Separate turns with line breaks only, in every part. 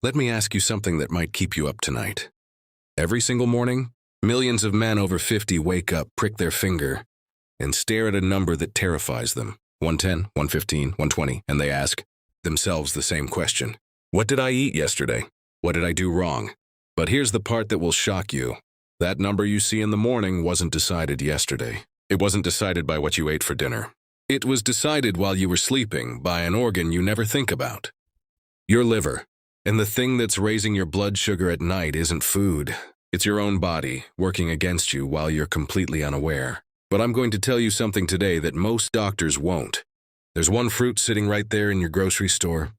Let me ask you something that might keep you up tonight. Every single morning, millions of men over 50 wake up, prick their finger, and stare at a number that terrifies them. 110, 115, 120, and they ask themselves the same question. What did I eat yesterday? What did I do wrong? But here's the part that will shock you. That number you see in the morning wasn't decided yesterday. It wasn't decided by what you ate for dinner. It was decided while you were sleeping by an organ you never think about. Your liver. And the thing that's raising your blood sugar at night isn't food. It's your own body working against you while you're completely unaware. But I'm going to tell you something today that most doctors won't. There's one fruit sitting right there in your grocery store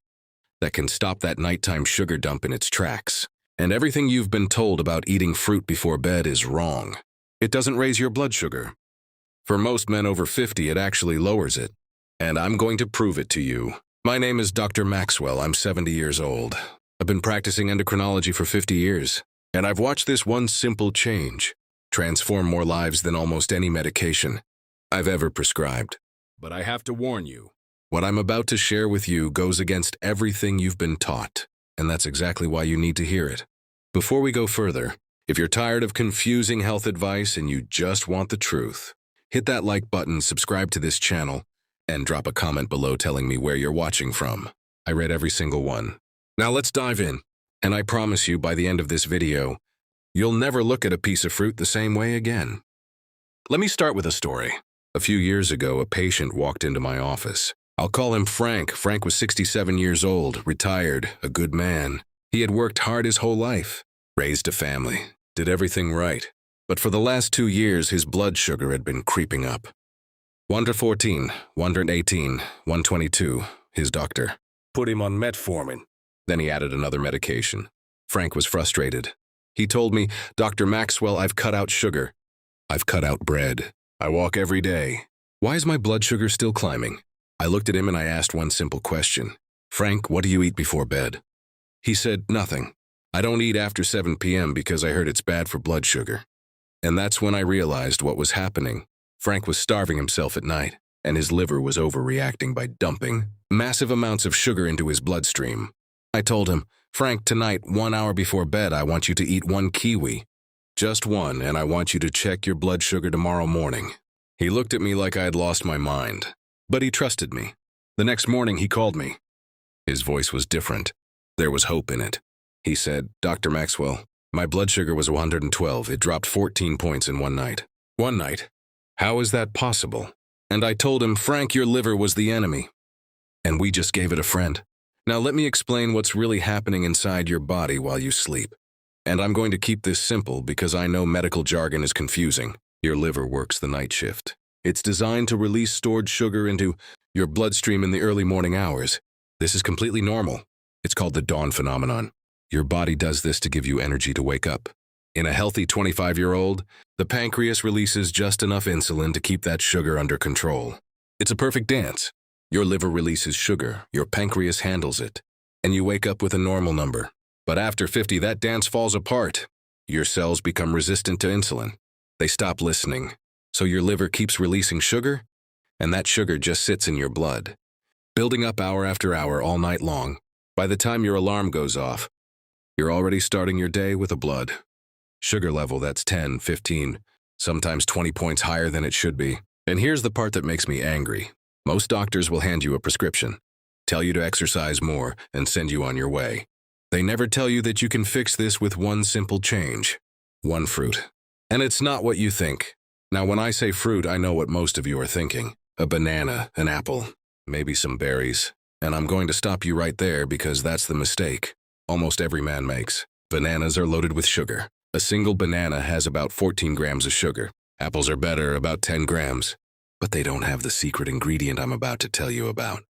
that can stop that nighttime sugar dump in its tracks. And everything you've been told about eating fruit before bed is wrong. It doesn't raise your blood sugar. For most men over 50, it actually lowers it. And I'm going to prove it to you. My name is Dr. Maxwell. I'm 70 years old. I've been practicing endocrinology for 50 years. And I've watched this one simple change transform more lives than almost any medication I've ever prescribed. But I have to warn you, what I'm about to share with you goes against everything you've been taught. And that's exactly why you need to hear it. Before we go further, if you're tired of confusing health advice and you just want the truth, hit that like button, subscribe to this channel, and drop a comment below telling me where you're watching from. I read every single one. Now let's dive in. And I promise you, by the end of this video, you'll never look at a piece of fruit the same way again. Let me start with a story. A few years ago, a patient walked into my office. I'll call him Frank. Frank was 67 years old, retired, a good man. He had worked hard his whole life, raised a family, did everything right. But for the last 2 years, his blood sugar had been creeping up. 114, 118, 122, his doctor. Put him on metformin. Then he added another medication. Frank was frustrated. He told me, Dr. Maxwell, I've cut out sugar. I've cut out bread. I walk every day. Why is my blood sugar still climbing? I looked at him and I asked one simple question. Frank, what do you eat before bed? He said, nothing. I don't eat after 7 p.m. because I heard it's bad for blood sugar. And that's when I realized what was happening. Frank was starving himself at night, and his liver was overreacting by dumping massive amounts of sugar into his bloodstream. I told him, Frank, tonight, 1 hour before bed, I want you to eat 1 kiwi. Just 1, and I want you to check your blood sugar tomorrow morning. He looked at me like I had lost my mind, but he trusted me. The next morning, he called me. His voice was different. There was hope in it. He said, Dr. Maxwell, my blood sugar was 112. It dropped 14 points in one night. One night? How is that possible? And I told him, Frank, your liver was the enemy. And we just gave it a friend. Now let me explain what's really happening inside your body while you sleep. And I'm going to keep this simple because I know medical jargon is confusing. Your liver works the night shift. It's designed to release stored sugar into your bloodstream in the early morning hours. This is completely normal. It's called the dawn phenomenon. Your body does this to give you energy to wake up. In a healthy 25-year-old, the pancreas releases just enough insulin to keep that sugar under control. It's a perfect dance. Your liver releases sugar, your pancreas handles it, and you wake up with a normal number. But after 50, that dance falls apart. Your cells become resistant to insulin. They stop listening. So your liver keeps releasing sugar, and that sugar just sits in your blood, building up hour after hour all night long. By the time your alarm goes off, you're already starting your day with a blood sugar level that's 10, 15, sometimes 20 points higher than it should be. And here's the part that makes me angry. Most doctors will hand you a prescription, tell you to exercise more, and send you on your way. They never tell you that you can fix this with one simple change. One fruit. And it's not what you think. Now, when I say fruit, I know what most of you are thinking. A banana, an apple, maybe some berries. And I'm going to stop you right there because that's the mistake almost every man makes. Bananas are loaded with sugar. A single banana has about 14 grams of sugar. Apples are better, about 10 grams. But they don't have the secret ingredient I'm about to tell you about.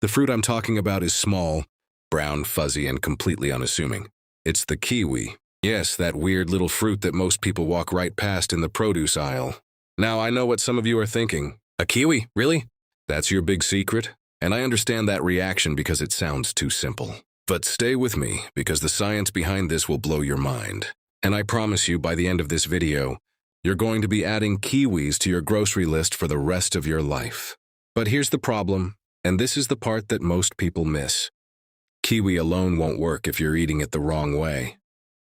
The fruit I'm talking about is small, brown, fuzzy, and completely unassuming. It's the kiwi. Yes, that weird little fruit that most people walk right past in the produce aisle. Now, I know what some of you are thinking. A kiwi? Really? That's your big secret? And I understand that reaction because it sounds too simple. But stay with me, because the science behind this will blow your mind. And I promise you, by the end of this video, you're going to be adding kiwis to your grocery list for the rest of your life. But here's the problem, and this is the part that most people miss. kiwi alone won't work if you're eating it the wrong way.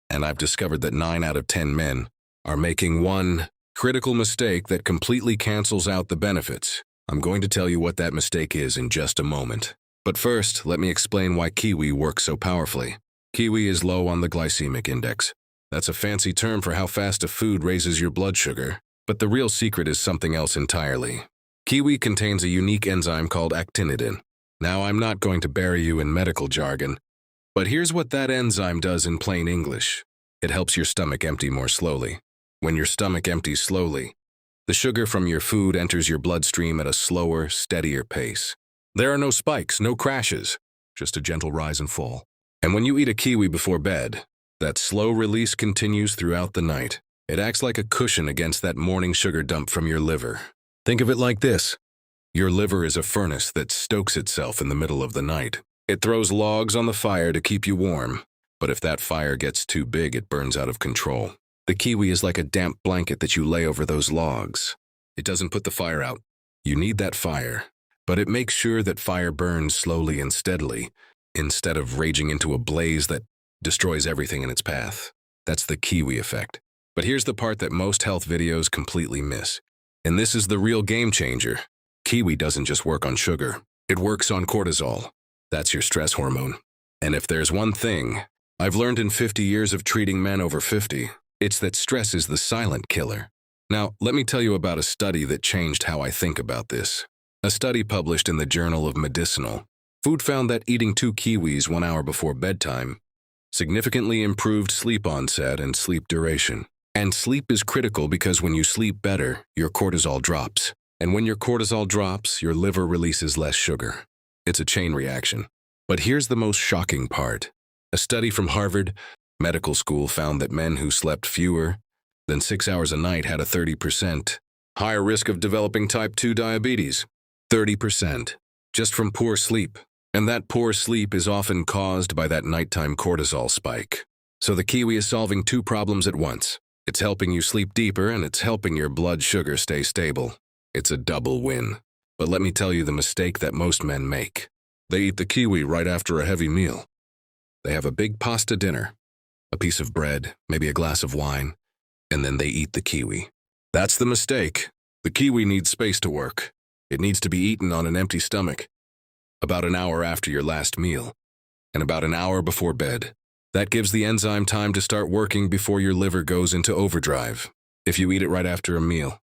And I've discovered that 9 out of 10 men are making one critical mistake that completely cancels out the benefits. I'm going to tell you what that mistake is in just a moment. But first, let me explain why kiwi works so powerfully. Kiwi is low on the glycemic index. That's a fancy term for how fast a food raises your blood sugar. But the real secret is something else entirely. Kiwi contains a unique enzyme called actinidin. Now, I'm not going to bury you in medical jargon, but here's what that enzyme does in plain English. It helps your stomach empty more slowly. When your stomach empties slowly, the sugar from your food enters your bloodstream at a slower, steadier pace. There are no spikes, no crashes, just a gentle rise and fall. And when you eat a kiwi before bed, that slow release continues throughout the night. It acts like a cushion against that morning sugar dump from your liver. Think of it like this. Your liver is a furnace that stokes itself in the middle of the night. It throws logs on the fire to keep you warm, but if that fire gets too big, it burns out of control. The kiwi is like a damp blanket that you lay over those logs. It doesn't put the fire out. You need that fire, but it makes sure that fire burns slowly and steadily, instead of raging into a blaze that destroys everything in its path. That's the kiwi effect. But here's the part that most health videos completely miss. And this is the real game changer. Kiwi doesn't just work on sugar. It works on cortisol. That's your stress hormone. And if there's one thing I've learned in 50 years of treating men over 50, it's that stress is the silent killer. Now, let me tell you about a study that changed how I think about this. A study published in the Journal of Medicinal Food found that eating 2 kiwis 1 hour before bedtime significantly improved sleep onset and sleep duration. And sleep is critical because when you sleep better, your cortisol drops. And when your cortisol drops, your liver releases less sugar. It's a chain reaction. But here's the most shocking part. A study from Harvard Medical School found that men who slept fewer than 6 hours a night had a 30% higher risk of developing type 2 diabetes. 30%. Just from poor sleep. And that poor sleep is often caused by that nighttime cortisol spike. So the kiwi is solving 2 problems at once. It's helping you sleep deeper and it's helping your blood sugar stay stable. It's a double win. But let me tell you the mistake that most men make. They eat the kiwi right after a heavy meal. They have a big pasta dinner, a piece of bread, maybe a glass of wine, and then they eat the kiwi. That's the mistake. The kiwi needs space to work. It needs to be eaten on an empty stomach, about an hour after your last meal, and about an hour before bed. That gives the enzyme time to start working before your liver goes into overdrive. If you eat it right after a meal,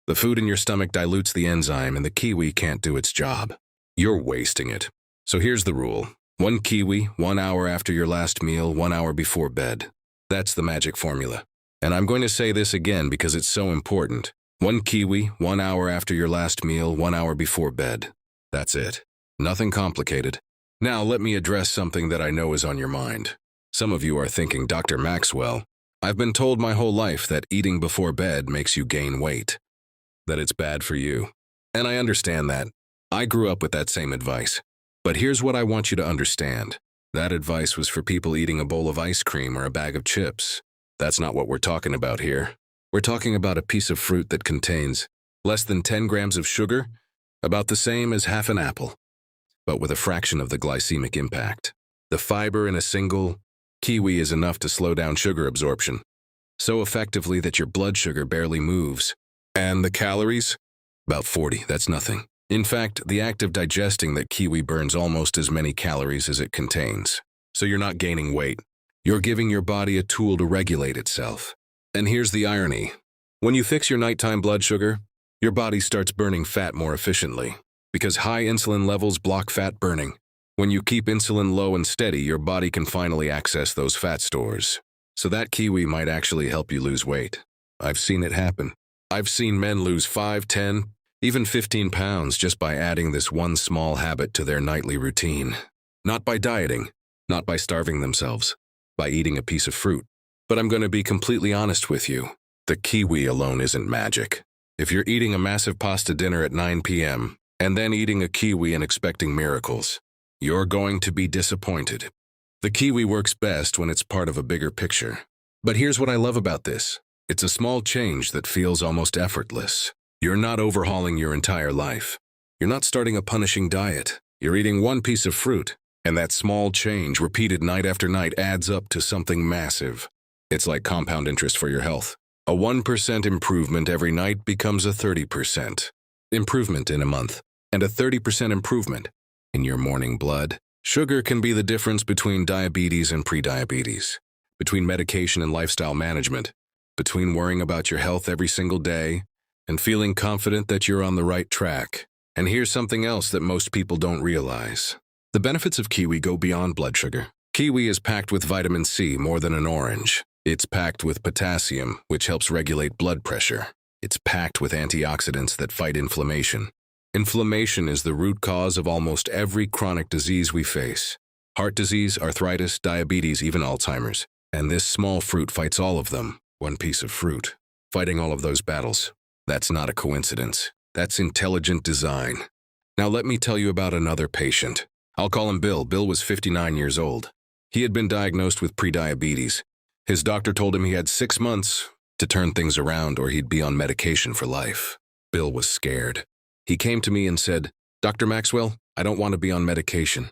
the food in your stomach dilutes the enzyme and the kiwi can't do its job. You're wasting it. So here's the rule. 1 kiwi, 1 hour after your last meal, 1 hour before bed. That's the magic formula. And I'm going to say this again because it's so important. 1 kiwi, 1 hour after your last meal, 1 hour before bed. That's it. Nothing complicated. Now let me address something that I know is on your mind. Some of you are thinking, Dr. Maxwell, I've been told my whole life that eating before bed makes you gain weight, that it's bad for you. And I understand that. I grew up with that same advice. But here's what I want you to understand. That advice was for people eating a bowl of ice cream or a bag of chips. That's not what we're talking about here. We're talking about a piece of fruit that contains less than 10 grams of sugar, about the same as half an apple, but with a fraction of the glycemic impact. The fiber in a single kiwi is enough to slow down sugar absorption, so effectively that your blood sugar barely moves. And the calories? About 40, that's nothing. In fact, the act of digesting that kiwi burns almost as many calories as it contains. So you're not gaining weight. You're giving your body a tool to regulate itself. And here's the irony. When you fix your nighttime blood sugar, your body starts burning fat more efficiently, because high insulin levels block fat burning. When you keep insulin low and steady, your body can finally access those fat stores. So that kiwi might actually help you lose weight. I've seen it happen. I've seen men lose 5, 10, even 15 pounds just by adding this one small habit to their nightly routine. Not by dieting, not by starving themselves, by eating a piece of fruit. But I'm going to be completely honest with you. The kiwi alone isn't magic. If you're eating a massive pasta dinner at 9 p.m. and then eating a kiwi and expecting miracles, you're going to be disappointed. The kiwi works best when it's part of a bigger picture. But here's what I love about this. It's a small change that feels almost effortless. You're not overhauling your entire life. You're not starting a punishing diet. You're eating one piece of fruit, And that small change, repeated night after night, adds up to something massive. It's like compound interest for your health. A 1% improvement every night becomes a 30% improvement in a month, and a 30% improvement in your morning blood. Sugar can be the difference between diabetes and prediabetes, between medication and lifestyle management, between worrying about your health every single day and feeling confident that you're on the right track. And here's something else that most people don't realize. The benefits of kiwi go beyond blood sugar. Kiwi is packed with vitamin C more than an orange. It's packed with potassium, which helps regulate blood pressure. It's packed with antioxidants that fight inflammation. Inflammation is the root cause of almost every chronic disease we face. Heart disease, arthritis, diabetes, even Alzheimer's. And this small fruit fights all of them. One piece of fruit, fighting all of those battles. That's not a coincidence. That's intelligent design. Now let me tell you about another patient. I'll call him Bill. Bill was 59 years old. He had been diagnosed with prediabetes. His doctor told him he had 6 months to turn things around or he'd be on medication for life. Bill was scared. He came to me and said, "Dr. Maxwell, I don't want to be on medication.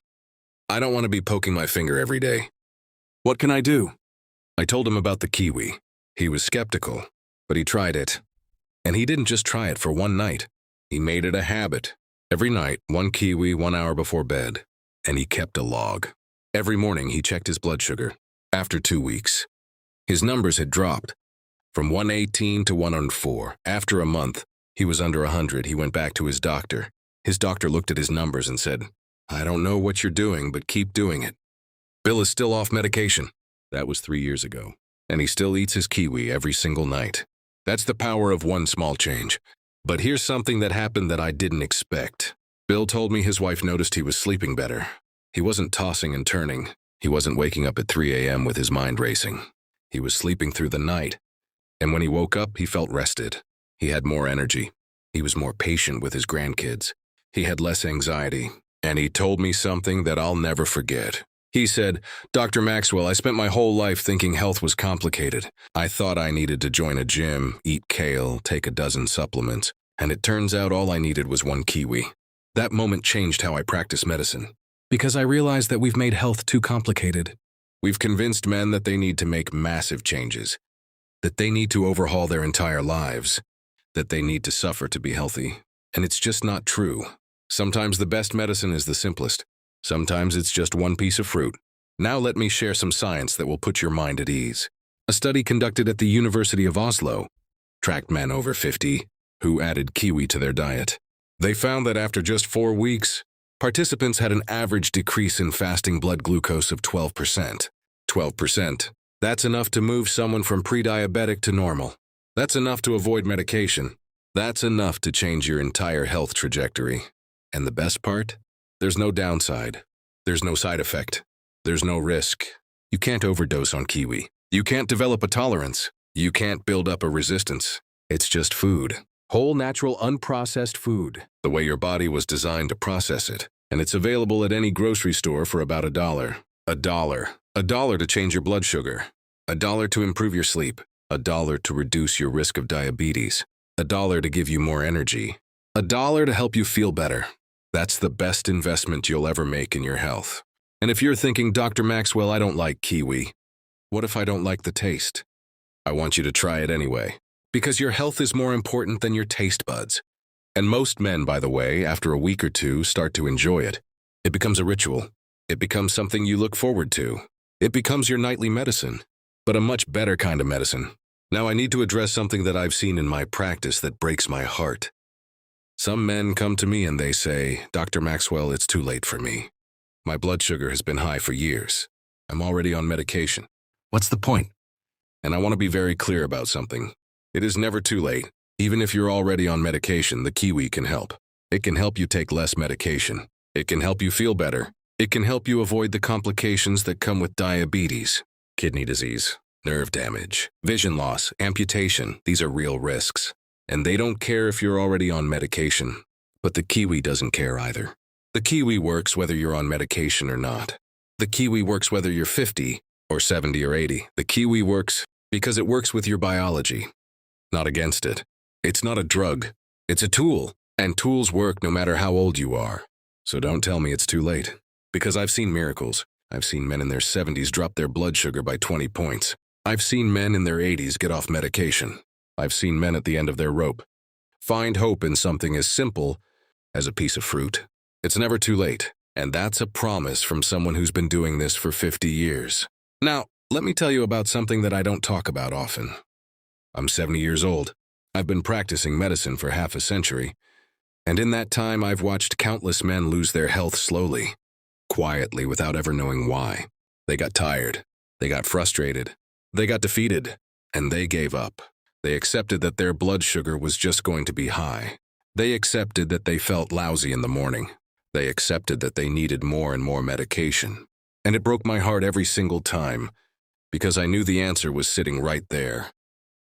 I don't want to be poking my finger every day. What can I do?" I told him about the kiwi. He was skeptical, but he tried it. And he didn't just try it for one night. He made it a habit. Every night, 1 kiwi 1 hour before bed. And he kept a log. Every morning, he checked his blood sugar. After 2 weeks, his numbers had dropped from 118 to 104. After a month, he was under 100. He went back to his doctor. His doctor looked at his numbers and said, "I don't know what you're doing, but keep doing it." Bill is still off medication. That was 3 years ago. And he still eats his kiwi every single night. That's the power of one small change. But here's something that happened that I didn't expect. Bill told me his wife noticed he was sleeping better. He wasn't tossing and turning. He wasn't waking up at 3 a.m. with his mind racing. He was sleeping through the night. And when he woke up, he felt rested. He had more energy. He was more patient with his grandkids. He had less anxiety. And he told me something that I'll never forget. He said, "Dr. Maxwell, I spent my whole life thinking health was complicated. I thought I needed to join a gym, eat kale, take a dozen supplements, and it turns out all I needed was 1 kiwi." That moment changed how I practice medicine. Because I realized that we've made health too complicated. We've convinced men that they need to make massive changes, that they need to overhaul their entire lives, that they need to suffer to be healthy. And it's just not true. Sometimes the best medicine is the simplest. Sometimes it's just 1 piece of fruit. Now let me share some science that will put your mind at ease. A study conducted at the University of Oslo tracked men over 50 who added kiwi to their diet. They found that after just 4 weeks, participants had an average decrease in fasting blood glucose of 12%. 12%. That's enough to move someone from pre-diabetic to normal. That's enough to avoid medication. That's enough to change your entire health trajectory. And the best part? There's no downside. There's no side effect. There's no risk. You can't overdose on kiwi. You can't develop a tolerance. You can't build up a resistance. It's just food. Whole, natural, unprocessed food. The way your body was designed to process it. And it's available at any grocery store for about $1. $1. $1 to change your blood sugar. $1 to improve your sleep. $1 to reduce your risk of diabetes. $1 to give you more energy. $1 to help you feel better. That's the best investment you'll ever make in your health. And if you're thinking, "Dr. Maxwell, I don't like kiwi. What if I don't like the taste?" I want you to try it anyway. Because your health is more important than your taste buds. And most men, by the way, after a week or 2, start to enjoy it. It becomes a ritual. It becomes something you look forward to. It becomes your nightly medicine, but a much better kind of medicine. Now I need to address something that I've seen in my practice that breaks my heart. Some men come to me and they say, "Dr. Maxwell, it's too late for me. My blood sugar has been high for years. I'm already on medication. What's the point?" And I want to be very clear about something. It is never too late. Even if you're already on medication, the kiwi can help. It can help you take less medication. It can help you feel better. It can help you avoid the complications that come with diabetes, kidney disease, nerve damage, vision loss, amputation. These are real risks. And they don't care if you're already on medication. But the kiwi doesn't care either. The kiwi works whether you're on medication or not. The kiwi works whether you're 50 or 70 or 80. The kiwi works because it works with your biology, not against it. It's not a drug. It's a tool. And tools work no matter how old you are. So don't tell me it's too late. Because I've seen miracles. I've seen men in their 70s drop their blood sugar by 20 points. I've seen men in their 80s get off medication. I've seen men at the end of their rope. Find hope in something as simple as a piece of fruit. It's never too late, and that's a promise from someone who's been doing this for 50 years. Now, let me tell you about something that I don't talk about often. I'm 70 years old. I've been practicing medicine for half a century, and in that time I've watched countless men lose their health slowly, quietly, without ever knowing why. They got tired. They got frustrated. They got defeated, and they gave up. They accepted that their blood sugar was just going to be high. They accepted that they felt lousy in the morning. They accepted that they needed more and more medication. And it broke my heart every single time, because I knew the answer was sitting right there.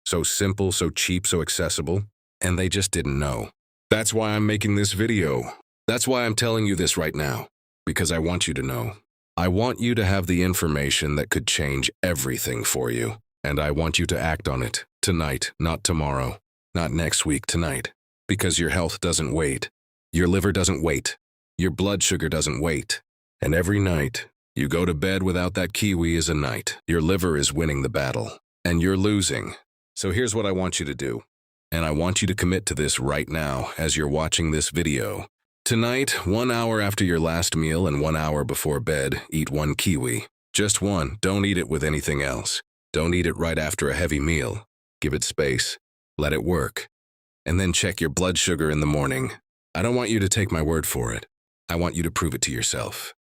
So simple, so cheap, so accessible, and they just didn't know. That's why I'm making this video. That's why I'm telling you this right now, because I want you to know. I want you to have the information that could change everything for you, and I want you to act on it tonight, not tomorrow, not next week, tonight, because your health doesn't wait. Your liver doesn't wait. Your blood sugar doesn't wait. And every night, you go to bed without that kiwi is a night. Your liver is winning the battle, and you're losing. So here's what I want you to do, and I want you to commit to this right now as you're watching this video. Tonight, 1 hour after your last meal and 1 hour before bed, eat one kiwi. Just one. Don't eat it with anything else. Don't eat it right after a heavy meal. Give it space. Let it work. And then check your blood sugar in the morning. I don't want you to take my word for it. I want you to prove it to yourself.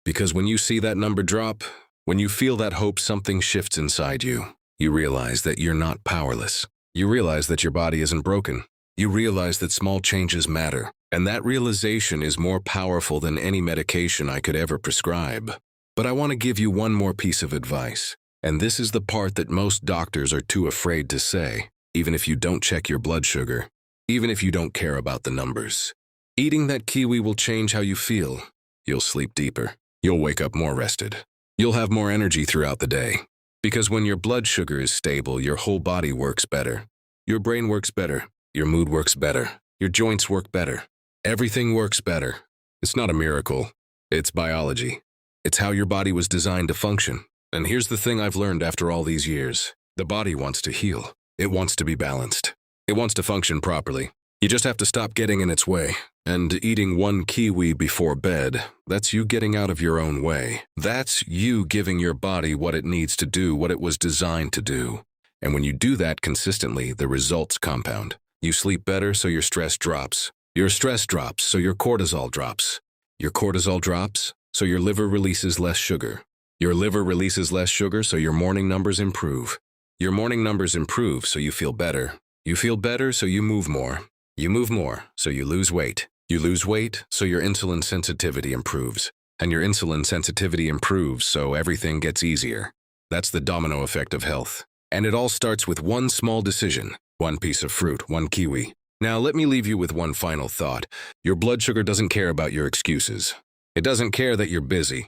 Because when you see that number drop, when you feel that hope, something shifts inside you. You realize that you're not powerless. You realize that your body isn't broken. You realize that small changes matter. And that realization is more powerful than any medication I could ever prescribe. But I want to give you one more piece of advice. And this is the part that most doctors are too afraid to say, even if you don't check your blood sugar, even if you don't care about the numbers. Eating that kiwi will change how you feel. You'll sleep deeper. You'll wake up more rested. You'll have more energy throughout the day. Because when your blood sugar is stable, your whole body works better. Your brain works better. Your mood works better. Your joints work better. Everything works better. It's not a miracle. It's biology. It's how your body was designed to function. And here's the thing I've learned after all these years. The body wants to heal. It wants to be balanced. It wants to function properly. You just have to stop getting in its way. And eating one kiwi before bed, that's you getting out of your own way. That's you giving your body what it needs to do, what it was designed to do. And when you do that consistently, the results compound. You sleep better, so your stress drops. Your stress drops, so your cortisol drops. Your cortisol drops, so your liver releases less sugar. Your liver releases less sugar, so your morning numbers improve. Your morning numbers improve, so you feel better. You feel better, so you move more. You move more, so you lose weight. You lose weight, so your insulin sensitivity improves. And your insulin sensitivity improves, so everything gets easier. That's the domino effect of health. And it all starts with one small decision. One piece of fruit, one kiwi. Now let me leave you with one final thought. Your blood sugar doesn't care about your excuses. It doesn't care that you're busy.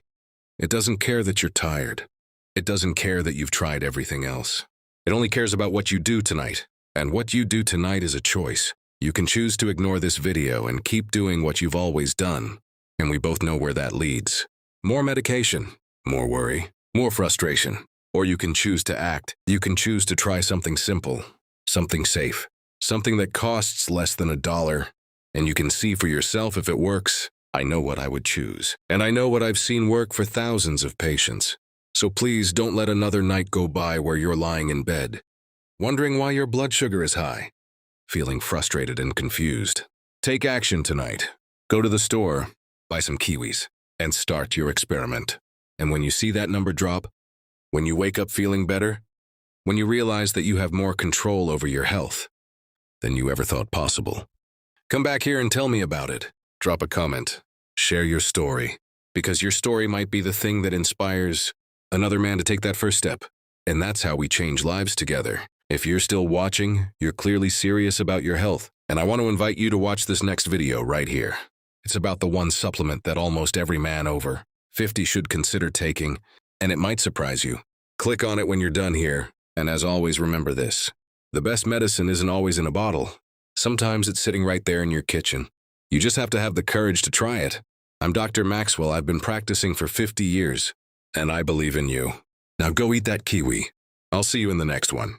It doesn't care that you're tired. It doesn't care that you've tried everything else. It only cares about what you do tonight. And what you do tonight is a choice. You can choose to ignore this video and keep doing what you've always done. And we both know where that leads. More medication, more worry, more frustration. Or you can choose to act. You can choose to try something simple, something safe, something that costs less than $1. And you can see for yourself if it works. I know what I would choose. And I know what I've seen work for thousands of patients. So please don't let another night go by where you're lying in bed, wondering why your blood sugar is high, feeling frustrated and confused. Take action tonight. Go to the store, buy some kiwis, and start your experiment. And when you see that number drop, when you wake up feeling better, when you realize that you have more control over your health than you ever thought possible, come back here and tell me about it. Drop a comment. Share your story, because your story might be the thing that inspires another man to take that first step. And that's how we change lives together. If you're still watching, you're clearly serious about your health. And I want to invite you to watch this next video right here. It's about the one supplement that almost every man over 50 should consider taking, and it might surprise you. Click on it when you're done here. And as always, remember this. The best medicine isn't always in a bottle. Sometimes it's sitting right there in your kitchen. You just have to have the courage to try it. I'm Dr. Maxwell. I've been practicing for 50 years, and I believe in you. Now go eat that kiwi. I'll see you in the next one.